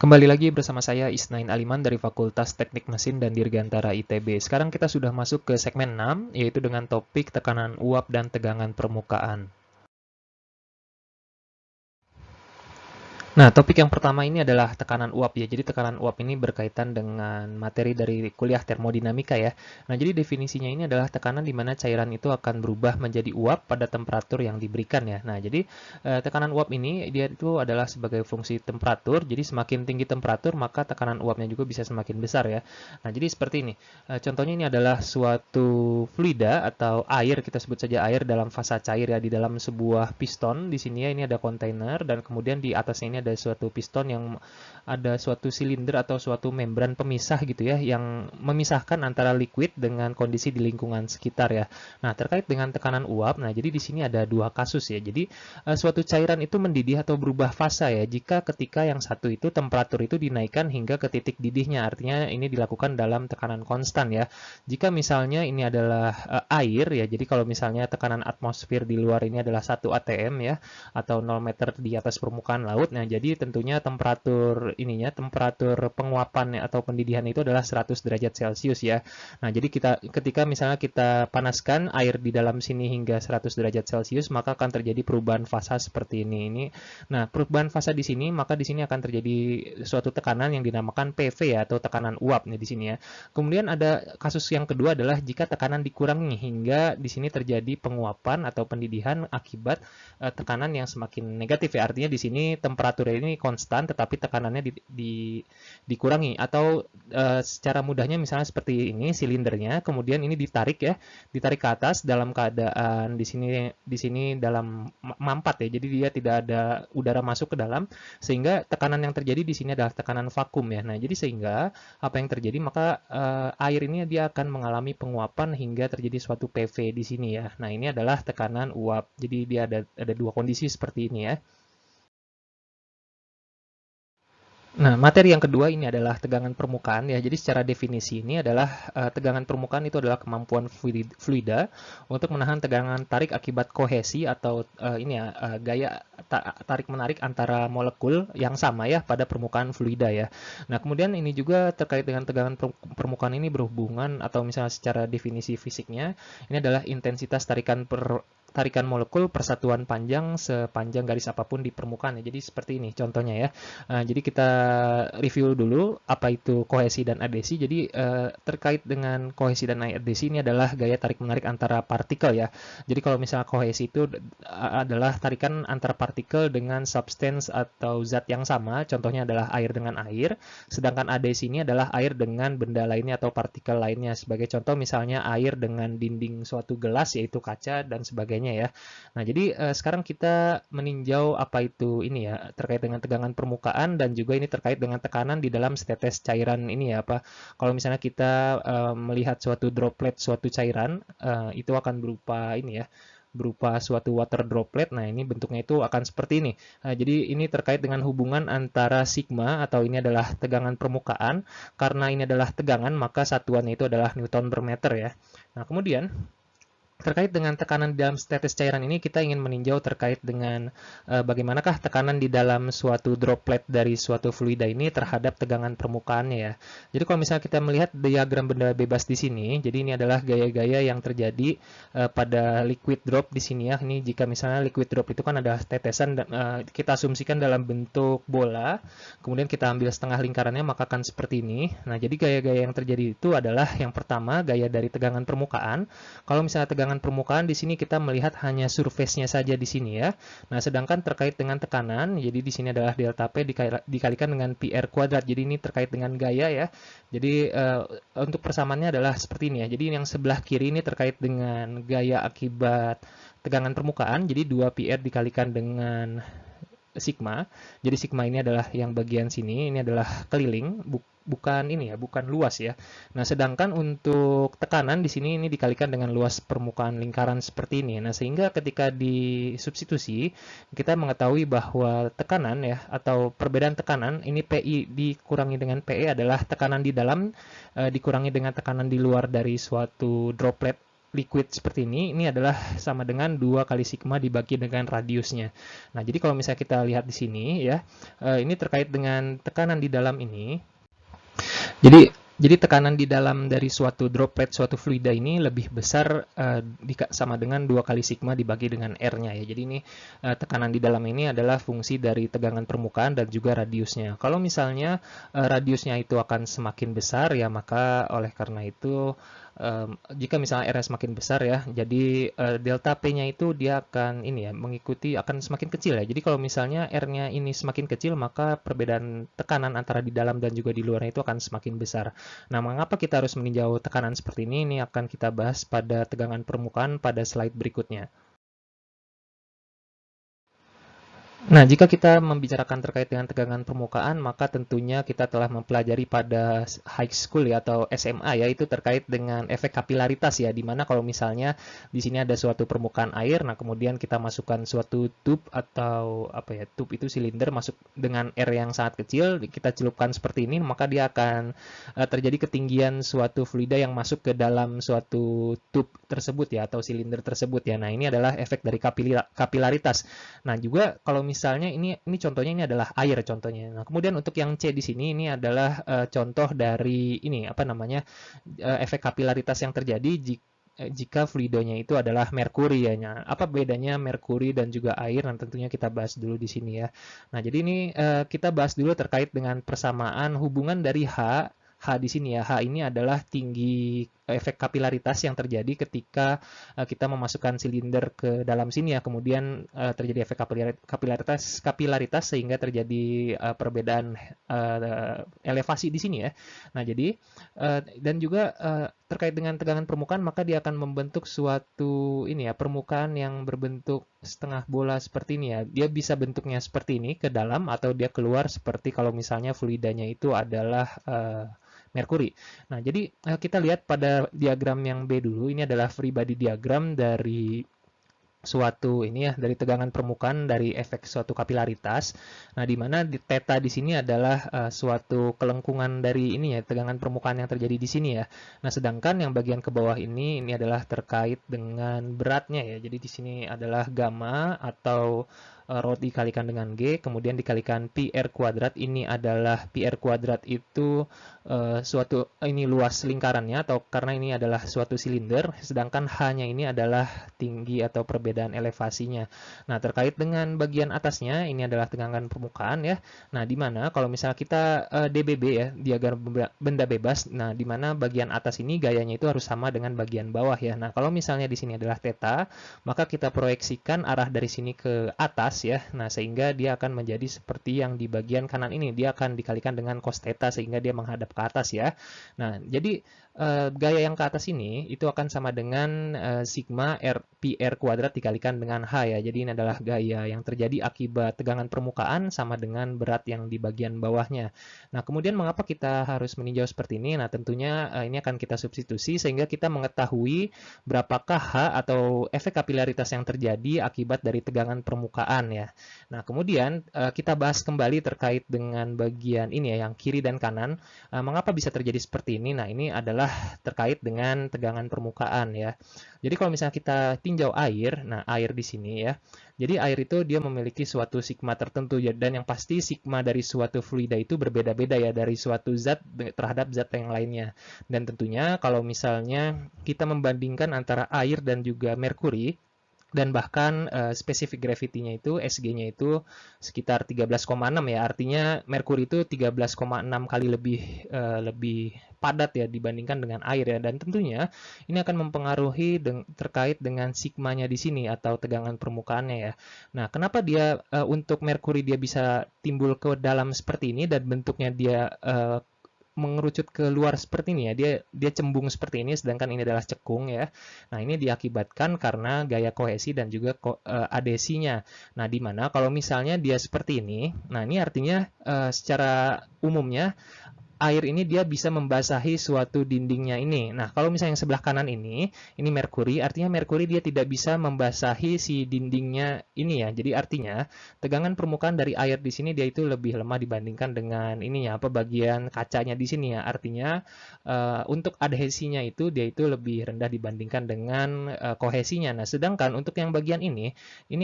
Kembali lagi bersama saya Isnain Aliman dari Fakultas Teknik Mesin dan Dirgantara ITB. Sekarang kita sudah masuk ke segmen 6, yaitu dengan topik tekanan uap dan tegangan permukaan. Nah, topik yang pertama ini adalah tekanan uap ya. Jadi tekanan uap ini berkaitan dengan materi dari kuliah termodinamika ya. Nah, jadi definisinya ini adalah tekanan di mana cairan itu akan berubah menjadi uap pada temperatur yang diberikan ya. Nah, jadi tekanan uap ini dia itu adalah sebagai fungsi temperatur. Jadi semakin tinggi temperatur maka tekanan uapnya juga bisa semakin besar ya. Nah, jadi seperti ini. Contohnya ini adalah suatu fluida atau air, kita sebut saja air dalam fasa cair ya, di dalam sebuah piston. Di sini ya, ini ada kontainer dan kemudian di atasnya ini ada suatu piston yang ada suatu silinder atau suatu membran pemisah gitu ya, yang memisahkan antara liquid dengan kondisi di lingkungan sekitar ya. Nah, terkait dengan tekanan uap, nah jadi di sini ada dua kasus ya. Jadi suatu cairan itu mendidih atau berubah fasa ya jika ketika yang satu itu temperatur itu dinaikkan hingga ke titik didihnya. Artinya ini dilakukan dalam tekanan konstan ya. Jika misalnya ini adalah air ya, jadi kalau misalnya tekanan atmosfer di luar ini adalah 1 atm ya, atau 0 meter di atas permukaan laut. Nah, jadi tentunya temperatur penguapan atau pendidihan itu adalah 100 derajat Celcius ya. Nah, jadi ketika misalnya kita panaskan air di dalam sini hingga 100 derajat Celcius, maka akan terjadi perubahan fasa seperti ini. Nah, perubahan fasa di sini, maka di sini akan terjadi suatu tekanan yang dinamakan PV ya, atau tekanan uap nih di sini ya. Kemudian ada kasus yang kedua adalah jika tekanan dikurangi hingga di sini terjadi penguapan atau pendidihan akibat tekanan yang semakin negatif ya. Artinya di sini temperatur ini konstan tetapi tekanannya dikurangi, atau secara mudahnya misalnya seperti ini silindernya, kemudian ini ditarik ya, ditarik ke atas dalam keadaan di sini dalam mampat ya. Jadi dia tidak ada udara masuk ke dalam, sehingga tekanan yang terjadi di sini adalah tekanan vakum ya. Nah, jadi sehingga apa yang terjadi, maka air ini dia akan mengalami penguapan hingga terjadi suatu PV di sini ya. Nah, ini adalah tekanan uap. Jadi dia ada dua kondisi seperti ini ya. Nah, materi yang kedua ini adalah tegangan permukaan ya. Jadi secara definisi ini adalah tegangan permukaan itu adalah kemampuan fluida untuk menahan tegangan tarik akibat kohesi atau gaya tarik menarik antara molekul yang sama ya pada permukaan fluida ya. Nah, kemudian ini juga terkait dengan tegangan permukaan ini berhubungan, atau misalnya secara definisi fisiknya ini adalah intensitas tarikan molekul persatuan panjang sepanjang garis apapun di permukaan ya. Jadi seperti ini contohnya ya. Jadi kita review dulu apa itu kohesi dan adhesi. Jadi terkait dengan kohesi dan adhesi ini adalah gaya tarik-menarik antara partikel ya. Jadi kalau misalnya kohesi itu adalah tarikan antar partikel dengan substance atau zat yang sama, contohnya adalah air dengan air. Sedangkan adhesi ini adalah air dengan benda lainnya atau partikel lainnya. Sebagai contoh misalnya air dengan dinding suatu gelas, yaitu kaca dan sebagainya ya. Nah, jadi sekarang kita meninjau apa itu ini ya, terkait dengan tegangan permukaan dan juga ini terkait dengan tekanan di dalam setetes cairan ini ya. Kalau misalnya kita melihat suatu droplet suatu cairan, itu akan berupa ini ya, berupa suatu water droplet. Nah, ini bentuknya itu akan seperti ini. Jadi ini terkait dengan hubungan antara sigma, atau ini adalah tegangan permukaan. Karena ini adalah tegangan, maka satuannya itu adalah Newton per meter ya. Nah, kemudian terkait dengan tekanan di dalam tetes cairan ini, kita ingin meninjau terkait dengan bagaimanakah tekanan di dalam suatu droplet dari suatu fluida ini terhadap tegangan permukaannya ya. Jadi kalau misalnya kita melihat diagram benda bebas di sini, jadi ini adalah gaya-gaya yang terjadi pada liquid drop di sini ya. Ini jika misalnya liquid drop itu kan ada tetesan, kita asumsikan dalam bentuk bola, kemudian kita ambil setengah lingkarannya, maka akan seperti ini. Nah, jadi gaya-gaya yang terjadi itu adalah yang pertama gaya dari tegangan permukaan. Kalau misalnya tegangan permukaan di sini kita melihat hanya surface-nya saja di sini ya. Nah, sedangkan terkait dengan tekanan, jadi di sini adalah delta P dikalikan dengan PR kuadrat. Jadi ini terkait dengan gaya ya. Jadi untuk persamaannya adalah seperti ini ya. Jadi yang sebelah kiri ini terkait dengan gaya akibat tegangan permukaan. Jadi 2 PR dikalikan dengan sigma. Jadi sigma ini adalah yang bagian sini, ini adalah keliling, bukan ini ya, bukan luas ya. Nah, sedangkan untuk tekanan di sini ini dikalikan dengan luas permukaan lingkaran seperti ini. Nah, sehingga ketika disubstitusi, kita mengetahui bahwa tekanan ya, atau perbedaan tekanan ini PI dikurangi dengan PE adalah tekanan di dalam dikurangi dengan tekanan di luar dari suatu droplet liquid seperti ini adalah sama dengan 2 kali sigma dibagi dengan radiusnya. Nah, jadi kalau misalnya kita lihat di sini ya, ini terkait dengan tekanan di dalam ini. Jadi tekanan di dalam dari suatu droplet, suatu fluida ini lebih besar sama dengan 2 kali sigma dibagi dengan R-nya ya. Jadi ini tekanan di dalam ini adalah fungsi dari tegangan permukaan dan juga radiusnya. Kalau misalnya radiusnya itu akan semakin besar ya, maka oleh karena itu jika misalnya R semakin besar ya, jadi delta P-nya itu dia akan ini ya, mengikuti akan semakin kecil ya. Jadi kalau misalnya R-nya ini semakin kecil, maka perbedaan tekanan antara di dalam dan juga di luarnya itu akan semakin besar. Nah, mengapa kita harus meninjau tekanan seperti ini? Ini akan kita bahas pada tegangan permukaan pada slide berikutnya. Nah, jika kita membicarakan terkait dengan tegangan permukaan, maka tentunya kita telah mempelajari pada high school ya atau SMA ya, itu terkait dengan efek kapilaritas ya, dimana kalau misalnya di sini ada suatu permukaan air, nah kemudian kita masukkan suatu tube atau apa ya, tube itu silinder masuk dengan R yang sangat kecil, kita celupkan seperti ini, maka dia akan terjadi ketinggian suatu fluida yang masuk ke dalam suatu tube tersebut ya atau silinder tersebut ya. Nah, ini adalah efek dari kapilaritas. Nah, juga kalau misalnya ini contohnya ini adalah air contohnya. Nah, kemudian untuk yang C di sini ini adalah contoh dari ini apa namanya efek kapilaritas yang terjadi jika fluidonya itu adalah merkuri ya. Nah, apa bedanya merkuri dan juga air? Nah, tentunya kita bahas dulu di sini ya. Nah, jadi ini kita bahas dulu terkait dengan persamaan hubungan dari H di sini ya. H ini adalah tinggi efek kapilaritas yang terjadi ketika kita memasukkan silinder ke dalam sini ya. Kemudian terjadi efek kapilaritas sehingga terjadi perbedaan elevasi di sini ya. Nah, jadi dan juga terkait dengan tegangan permukaan, maka dia akan membentuk suatu ini ya, permukaan yang berbentuk setengah bola seperti ini ya. Dia bisa bentuknya seperti ini ke dalam atau dia keluar seperti kalau misalnya fluidanya itu adalah merkuri. Nah, jadi kita lihat pada diagram yang B dulu. Ini adalah free body diagram dari suatu ini ya, dari tegangan permukaan dari efek suatu kapilaritas. Nah, di mana theta di sini adalah suatu kelengkungan dari ini ya, tegangan permukaan yang terjadi di sini ya. Nah, sedangkan yang bagian ke bawah ini adalah terkait dengan beratnya ya. Jadi di sini adalah gamma atau rho dikalikan dengan G, kemudian dikalikan pi R kuadrat. Ini adalah pi R kuadrat itu suatu ini luas lingkarannya atau karena ini adalah suatu silinder, sedangkan H-nya ini adalah tinggi atau perbedaan elevasinya. Nah, terkait dengan bagian atasnya ini adalah tegangan permukaan ya. Nah, di mana kalau misalnya kita DBB ya, diagram benda bebas, nah di mana bagian atas ini gayanya itu harus sama dengan bagian bawah ya. Nah, kalau misalnya di sini adalah theta, maka kita proyeksikan arah dari sini ke atas ya. Nah, sehingga dia akan menjadi seperti yang di bagian kanan ini, dia akan dikalikan dengan cos theta sehingga dia menghadap ke atas ya. Nah, jadi gaya yang ke atas ini itu akan sama dengan sigma pi R kuadrat dikalikan dengan H ya. Jadi ini adalah gaya yang terjadi akibat tegangan permukaan sama dengan berat yang di bagian bawahnya. Nah, kemudian mengapa kita harus meninjau seperti ini? Nah, tentunya ini akan kita substitusi sehingga kita mengetahui berapakah H atau efek kapilaritas yang terjadi akibat dari tegangan permukaan ya. Nah, kemudian kita bahas kembali terkait dengan bagian ini ya, yang kiri dan kanan. Mengapa bisa terjadi seperti ini? Nah, ini adalah terkait dengan tegangan permukaan ya. Jadi kalau misalnya kita tinjau air, nah air di sini ya. Jadi air itu dia memiliki suatu sigma tertentu ya, dan yang pasti sigma dari suatu fluida itu berbeda-beda ya dari suatu zat terhadap zat yang lainnya. Dan tentunya kalau misalnya kita membandingkan antara air dan juga merkuri, dan bahkan specific gravity-nya itu SG-nya itu sekitar 13,6 ya. Artinya merkuri itu 13,6 kali lebih padat ya dibandingkan dengan air ya. Dan tentunya ini akan mempengaruhi terkait dengan sigmanya di sini atau tegangan permukaannya ya. Nah, kenapa dia untuk merkuri dia bisa timbul ke dalam seperti ini dan bentuknya dia mengerucut ke luar seperti ini ya, dia cembung seperti ini, sedangkan ini adalah cekung ya. Nah, ini diakibatkan karena gaya kohesi dan juga adesinya. Nah, di mana kalau misalnya dia seperti ini, nah ini artinya secara umumnya air ini dia bisa membasahi suatu dindingnya ini. Nah, kalau misalnya yang sebelah kanan ini merkuri, artinya merkuri dia tidak bisa membasahi si dindingnya ini ya. Jadi artinya tegangan permukaan dari air di sini dia itu lebih lemah dibandingkan dengan ininya apa bagian kacanya di sini ya. Artinya untuk adhesinya itu dia itu lebih rendah dibandingkan dengan kohesinya. Nah, sedangkan untuk yang bagian ini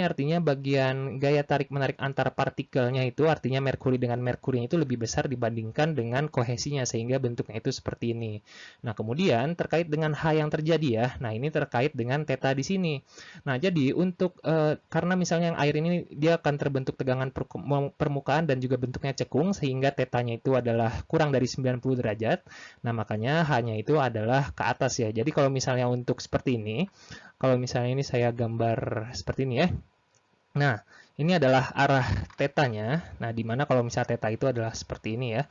artinya bagian gaya tarik menarik antar partikelnya itu artinya merkuri dengan merkuri itu lebih besar dibandingkan dengan kohesinya sehingga bentuknya itu seperti ini. Nah, kemudian terkait dengan H yang terjadi ya. Nah, ini terkait dengan theta di sini. Nah, jadi untuk karena misalnya yang air ini dia akan terbentuk tegangan permukaan dan juga bentuknya cekung sehingga tetanya itu adalah kurang dari 90 derajat. Nah, makanya H-nya itu adalah ke atas ya. Jadi kalau misalnya untuk seperti ini, kalau misalnya ini saya gambar seperti ini ya. Nah, ini adalah arah tetanya. Nah, di mana kalau misalnya teta itu adalah seperti ini ya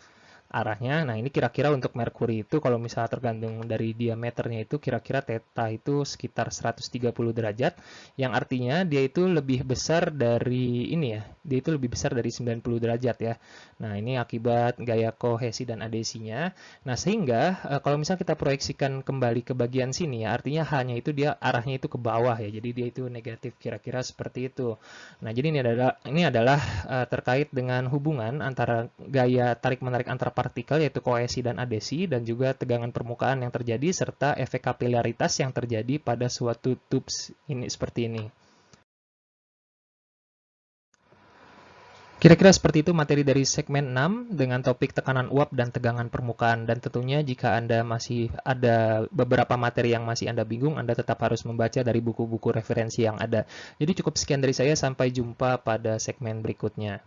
arahnya. Nah, ini kira-kira untuk merkuri itu kalau misalnya tergantung dari diameternya itu kira-kira theta itu sekitar 130 derajat, yang artinya dia itu lebih besar dari ini ya. Dia itu lebih besar dari 90 derajat ya. Nah, ini akibat gaya kohesi dan adhesinya. Nah, sehingga kalau misalnya kita proyeksikan kembali ke bagian sini ya, artinya hanya itu dia arahnya itu ke bawah ya. Jadi dia itu negatif kira-kira seperti itu. Nah, jadi ini adalah terkait dengan hubungan antara gaya tarik-menarik antara partikel yaitu kohesi dan adhesi dan juga tegangan permukaan yang terjadi serta efek kapilaritas yang terjadi pada suatu tubes ini seperti ini. Kira-kira seperti itu materi dari segmen 6 dengan topik tekanan uap dan tegangan permukaan. Dan tentunya jika Anda masih ada beberapa materi yang masih Anda bingung, Anda tetap harus membaca dari buku-buku referensi yang ada. Jadi cukup sekian dari saya, sampai jumpa pada segmen berikutnya.